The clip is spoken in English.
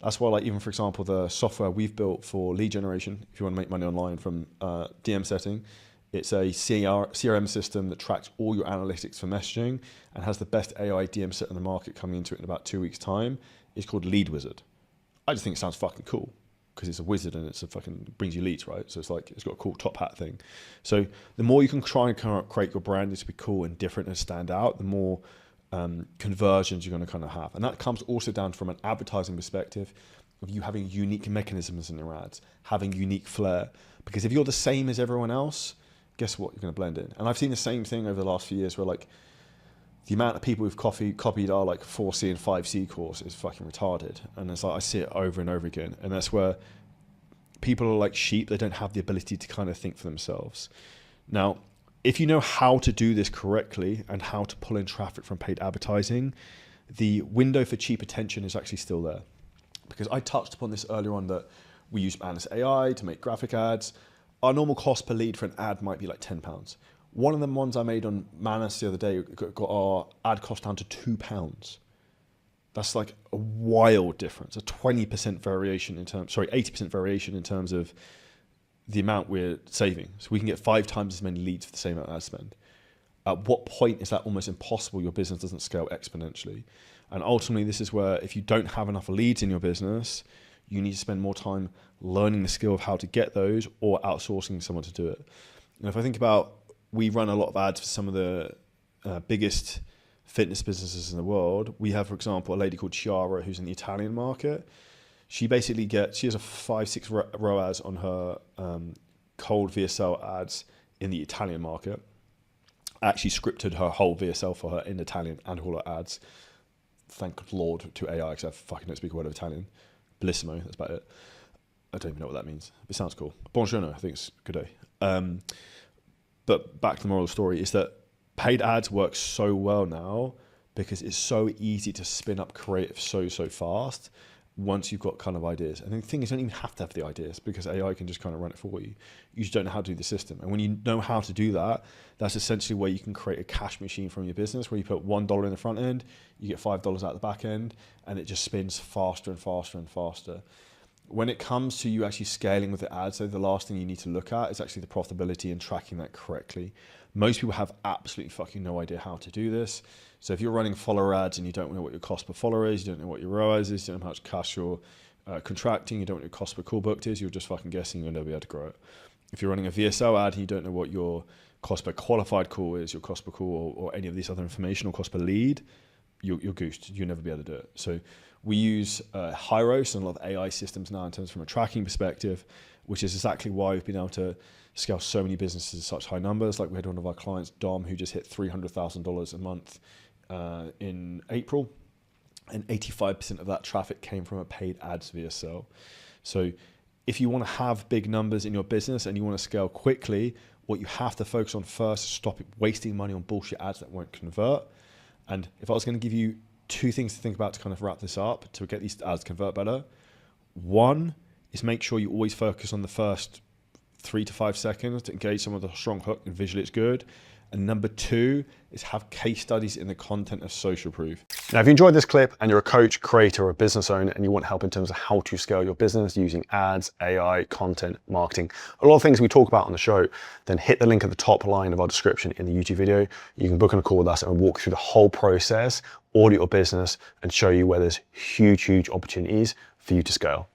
That's why, like, even for example, the software we've built for lead generation, if you want to make money online from DM setting, it's a CRM system that tracks all your analytics for messaging and has the best AI DM set in the market coming into it in about 2 weeks' time. It's called Lead Wizard. I just think it sounds fucking cool because it's a wizard and it's a fucking brings you leads, right? So it's like, it's got a cool top hat thing. So the more you can try and kind of create your brand to be cool and different and stand out, the more conversions you're going to kind of have. And that comes also down from an advertising perspective of you having unique mechanisms in your ads, having unique flair. Because if you're the same as everyone else, guess what? You're going to blend in. And I've seen the same thing over the last few years where, like, the amount of people who've copied our like 4C and 5C course is fucking retarded. And it's like, I see it over and over again. And that's where people are like sheep. They don't have the ability to kind of think for themselves. Now, if you know how to do this correctly and how to pull in traffic from paid advertising, the window for cheap attention is actually still there. Because I touched upon this earlier on, that we use Manus AI to make graphic ads. Our normal cost per lead for an ad might be like £10. One of the ones I made on Manus the other day got our ad cost down to £2. That's like a wild difference, a 20% variation in terms, 80% variation in terms of the amount we're saving. So we can get 5 times as many leads for the same amount of ad spend. At what point is that almost impossible? Your business doesn't scale exponentially. And ultimately, this is where if you don't have enough leads in your business, you need to spend more time learning the skill of how to get those or outsourcing someone to do it. And if I think about, we run a lot of ads for some of the biggest fitness businesses in the world. We have, for example, a lady called Chiara who's in the Italian market. She basically she has a 5-6 ROAS on her cold VSL ads in the Italian market. I actually scripted her whole VSL for her in Italian and all her ads. Thank Lord to AI, because I fucking don't speak a word of Italian. Bellissimo, that's about it. I don't even know what that means. It sounds cool. Buongiorno, I think it's a good day. But back to the moral of the story is that paid ads work so well now because it's so easy to spin up creative so fast once you've got kind of ideas. And the thing is, you don't even have to have the ideas because AI can just kind of run it for you. You just don't know how to do the system. And when you know how to do that, that's essentially where you can create a cash machine from your business, where you put $1 in the front end, you get $5 out the back end, and it just spins faster and faster and faster. When it comes to you actually scaling with the ads, so the last thing you need to look at is actually the profitability and tracking that correctly. Most people have absolutely fucking no idea how to do this. So if you're running follower ads and you don't know what your cost per follower is, you don't know what your ROAS is, you don't know how much cash you're contracting, you don't know what your cost per call booked is, you're just fucking guessing, you'll never be able to grow it. If you're running a VSL ad and you don't know what your cost per qualified call is, your cost per call or any of these other information, or cost per lead, you're goosed. You'll never be able to do it. So we use Hyros and a lot of AI systems now in terms from a tracking perspective, which is exactly why we've been able to scale so many businesses to such high numbers. Like we had one of our clients, Dom, who just hit $300,000 a month in April, and 85% of that traffic came from a paid ads VSL. So if you want to have big numbers in your business and you want to scale quickly, what you have to focus on first is stop wasting money on bullshit ads that won't convert. And if I was going to give you 2 things to think about to kind of wrap this up to get these ads convert better, one is make sure you always focus on the first 3 to 5 seconds to engage someone with a strong hook and visually it's good. And number 2 is have case studies in the content of social proof. Now, if you enjoyed this clip and you're a coach, creator, or a business owner and you want help in terms of how to scale your business using ads, AI, content, marketing, a lot of things we talk about on the show, then hit the link at the top line of our description in the YouTube video. You can book on a call with us and we'll walk through the whole process, audit your business, and show you where there's huge opportunities for you to scale.